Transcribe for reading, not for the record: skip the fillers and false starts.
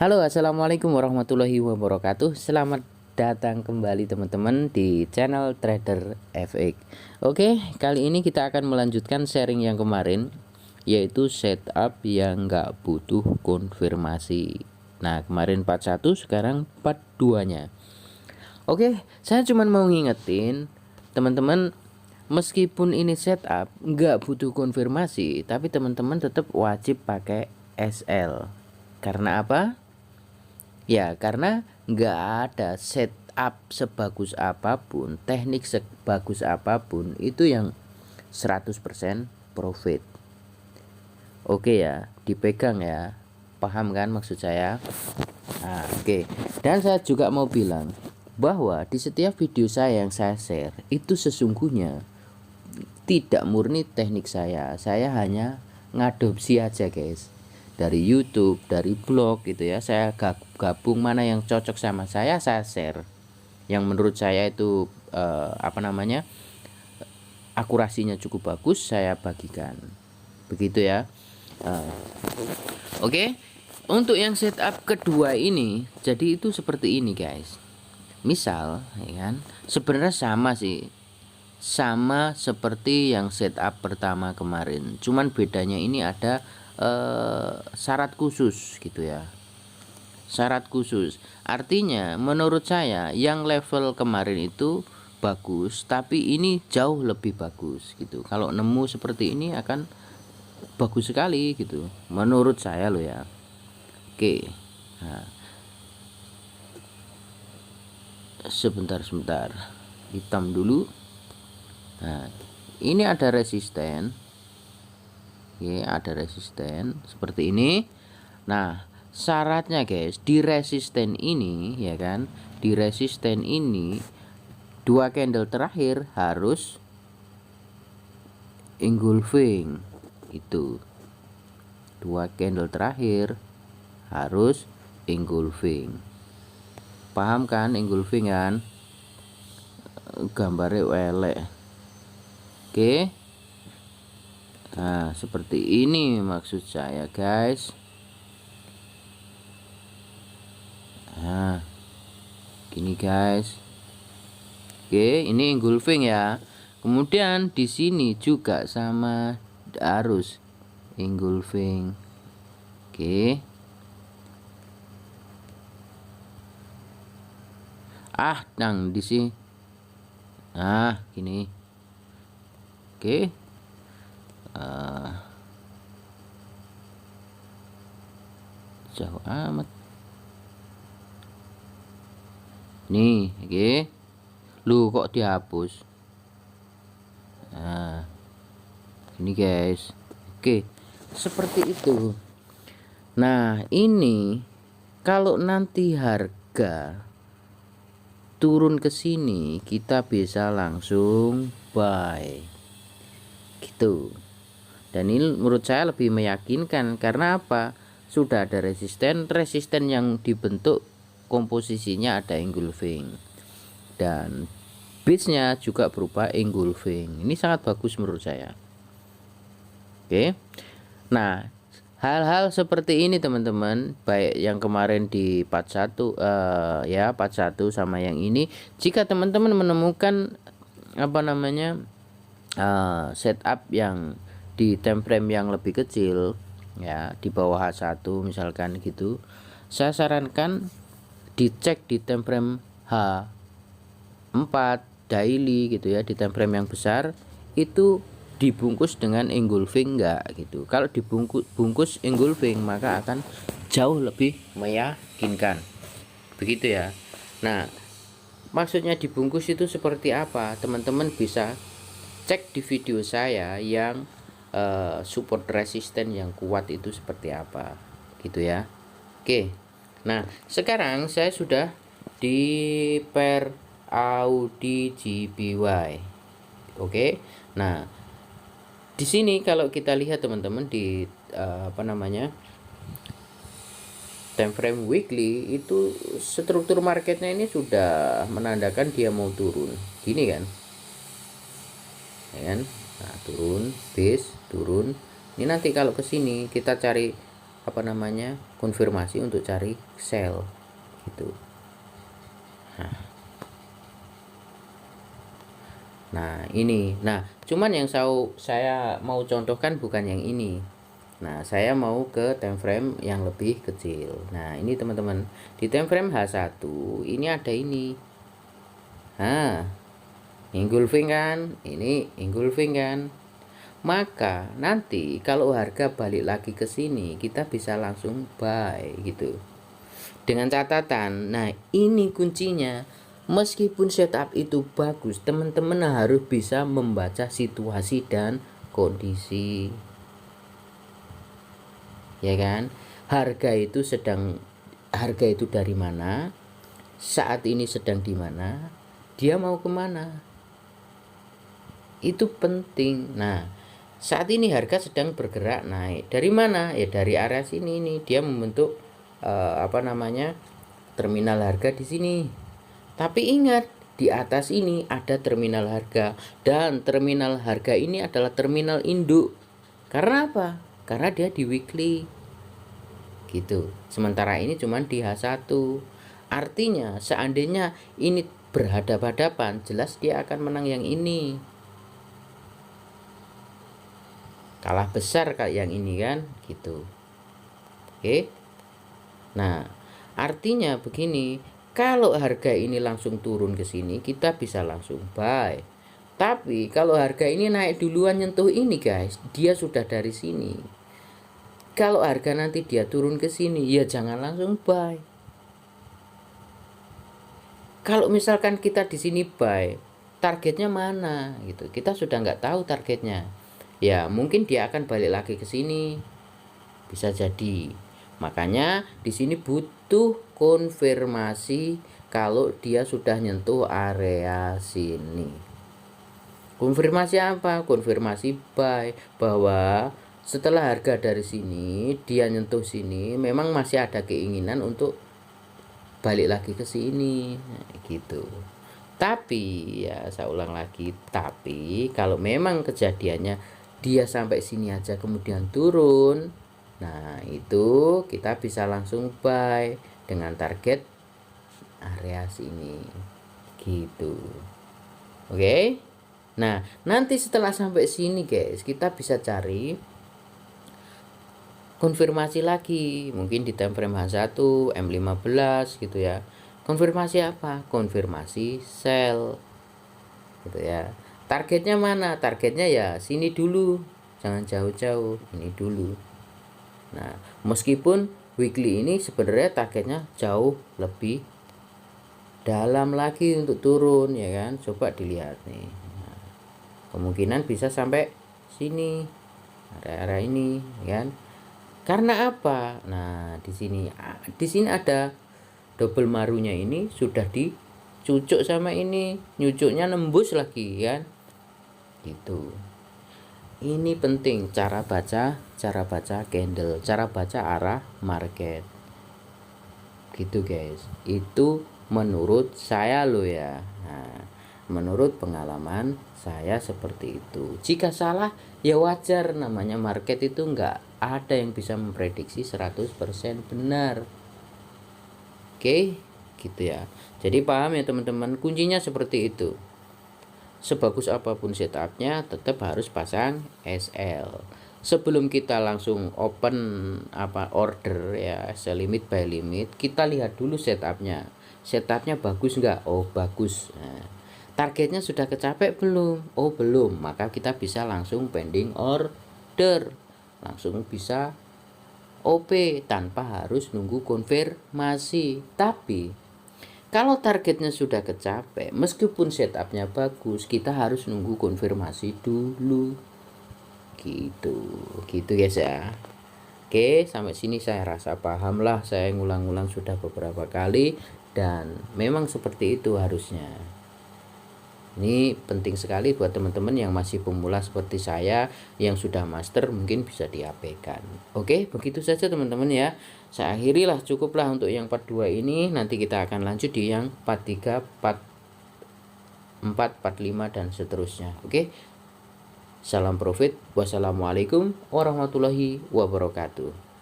Halo, assalamualaikum warahmatullahi wabarakatuh. Selamat datang kembali teman-teman di channel Trader FX. Oke, kali ini kita akan melanjutkan sharing yang kemarin, yaitu setup yang nggak butuh konfirmasi. Nah, kemarin part 1, sekarang part 2-nya. Oke, saya cuma mau ngingetin teman-teman, meskipun ini setup nggak butuh konfirmasi, tapi teman-teman tetap wajib pakai SL. Karena apa? Ya, karena nggak ada setup sebagus apapun, teknik sebagus apapun itu yang 100% profit. Oke ya, dipegang ya. Paham kan maksud saya? Nah, oke. Dan saya juga mau bilang bahwa di setiap video saya yang saya share itu sesungguhnya tidak murni teknik saya. Saya hanya ngadopsi aja, guys. Dari YouTube, dari blog gitu ya. Saya gabung mana yang cocok sama saya share. Yang menurut saya itu akurasinya cukup bagus, saya bagikan. Begitu ya. Oke. Untuk yang setup kedua ini, jadi itu seperti ini, guys. Misal, ya kan? Sebenarnya sama sih. Sama seperti yang setup pertama kemarin, cuman bedanya ini ada syarat khusus gitu ya. Syarat khusus artinya menurut saya yang level kemarin itu bagus, tapi ini jauh lebih bagus gitu. Kalau nemu seperti ini akan bagus sekali gitu menurut saya loh ya. Oke, nah, sebentar hitam dulu. Nah, ini ada resisten. Oke, ada resisten seperti ini. Nah, syaratnya guys, di resisten ini ya kan, di resisten ini dua candle terakhir harus engulfing. Itu. Dua candle terakhir harus engulfing. Paham kan engulfing kan? Gambarnya elek. Oke. Nah, seperti ini maksud saya, guys. Nah, gini, guys. Oke, ini engulfing ya. Kemudian di sini juga sama, harus engulfing. Oke. Di sini. Nah, gini. Oke. Jauh amat nih, oke. Lu kok dihapus? Nah, ini guys. Oke, seperti itu. Nah, ini kalau nanti harga turun ke sini, kita bisa langsung buy gitu. Dan ini menurut saya lebih meyakinkan karena apa? Sudah ada resisten yang dibentuk komposisinya ada engulfing, dan base-nya juga berupa engulfing. Ini sangat bagus menurut saya. Oke. Nah, hal-hal seperti ini teman-teman, baik yang kemarin di part 1 part 1 sama yang ini, jika teman-teman menemukan setup yang di time frame yang lebih kecil ya, di bawah H1 misalkan gitu, saya sarankan dicek di time frame H4 daily gitu ya. Di time frame yang besar itu dibungkus dengan engulfing enggak gitu. Kalau dibungkus engulfing maka akan jauh lebih meyakinkan. Begitu ya. Nah, maksudnya dibungkus itu seperti apa? Teman-teman bisa cek di video saya yang support resisten yang kuat itu seperti apa gitu ya. Oke. Nah, sekarang saya sudah di pair Audi GBY. Oke. Nah, di sini kalau kita lihat teman-teman di time frame weekly itu struktur marketnya ini sudah menandakan dia mau turun. Gini kan? Ya kan? Nah, turun, base, turun. Ini nanti kalau ke sini kita cari konfirmasi untuk cari sell gitu. Nah ini, cuman yang saya mau contohkan bukan yang ini. Nah saya mau ke time frame yang lebih kecil. Nah ini teman-teman, di time frame H1 ini ada ini. Engulfing kan, ini engulfing kan. Maka nanti kalau harga balik lagi ke sini, kita bisa langsung buy gitu. Dengan catatan, nah ini kuncinya, meskipun setup itu bagus, teman-teman harus bisa membaca situasi dan kondisi. Ya kan? Harga itu dari mana? Saat ini sedang di mana? Dia mau kemana? Itu penting. Nah, saat ini harga sedang bergerak naik. Dari mana? Ya dari area sini nih. Dia membentuk terminal harga di sini. Tapi ingat, di atas ini ada terminal harga, dan terminal harga ini adalah terminal induk. Karena apa? Karena dia di weekly. Gitu. Sementara ini cuma di H1. Artinya seandainya ini berhadapan-hadapan, jelas dia akan menang yang ini. Kalah besar kayak yang ini kan, gitu. Oke. Nah, artinya begini, kalau harga ini langsung turun ke sini, kita bisa langsung buy. Tapi kalau harga ini naik duluan nyentuh ini guys, dia sudah dari sini. Kalau harga nanti dia turun ke sini, ya jangan langsung buy. Kalau misalkan kita di sini buy, targetnya mana gitu, kita sudah nggak tahu targetnya. Ya mungkin dia akan balik lagi ke sini, bisa jadi. Makanya di sini butuh konfirmasi kalau dia sudah nyentuh area sini. Konfirmasi apa? Konfirmasi buy, bahwa setelah harga dari sini dia nyentuh sini, memang masih ada keinginan untuk balik lagi ke sini, gitu. Tapi ya saya ulang lagi, tapi kalau memang kejadiannya dia sampai sini aja kemudian turun, nah itu kita bisa langsung buy dengan target area sini, gitu. Oke. Nah nanti setelah sampai sini guys, kita bisa cari konfirmasi lagi, mungkin di time frame H1, M15 gitu ya. Konfirmasi apa? Konfirmasi sell gitu ya. Targetnya mana? Targetnya ya sini dulu, jangan jauh-jauh, ini dulu. Nah meskipun weekly ini sebenarnya targetnya jauh lebih dalam lagi untuk turun ya kan. Coba dilihat nih, nah, kemungkinan bisa sampai sini, area-area ini ya kan. Karena apa? Nah di sini ada double marunya, ini sudah dicucuk sama ini, nyucuknya nembus lagi kan, gitu. Ini penting, cara baca candle, cara baca arah market, gitu guys. Itu menurut saya loh ya. Nah, menurut pengalaman saya seperti itu. Jika salah ya wajar, namanya market itu nggak ada yang bisa memprediksi 100% benar. Oke, gitu ya. Jadi paham ya teman-teman, kuncinya seperti itu. Sebagus apapun setupnya, tetap harus pasang SL. Sebelum kita langsung open order ya, sell limit buy limit, kita lihat dulu setupnya. Setupnya bagus nggak? Oh bagus. Nah, targetnya sudah kecapai belum? Oh belum. Maka kita bisa langsung pending order, langsung bisa OP tanpa harus nunggu konfirmasi. Tapi kalau targetnya sudah kecapai, meskipun setupnya bagus, kita harus nunggu konfirmasi dulu, gitu guys ya. Oke, sampai sini saya rasa paham lah. Saya ngulang-ngulang sudah beberapa kali, dan memang seperti itu harusnya. Ini penting sekali buat teman-teman yang masih pemula seperti saya, yang sudah master mungkin bisa diabaikan. Oke, begitu saja teman-teman ya. Saya akhirilah, cukuplah untuk yang part 2 ini. Nanti kita akan lanjut di yang part 3, part 4, part 5 dan seterusnya. Oke. Salam profit. Wassalamualaikum warahmatullahi wabarakatuh.